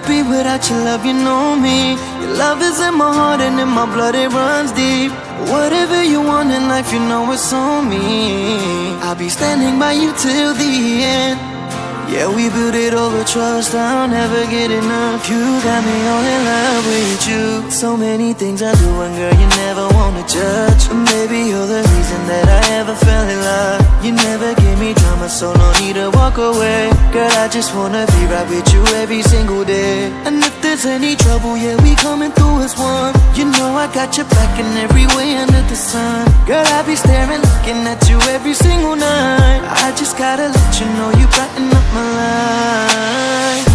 be without your love, you know me. Your love is in my heart and in my blood, it runs deep. Whatever you want in life, you know it's on me. I'll be standing by you till the end. Yeah, we built it over trust, I'll never get enough. You got me all in love with you. So many things I do and girl, you never wanna judge. And maybe you're the reason that I ever fell in love. You never gave me drama, so no need to walk away. Girl, I just wanna be right with you every single day. And if there's any trouble, yeah, we coming through as one. You know I got your back in every way under the sun. Girl, I be staring, looking at you every single night. I just gotta let you know you brighten up my life.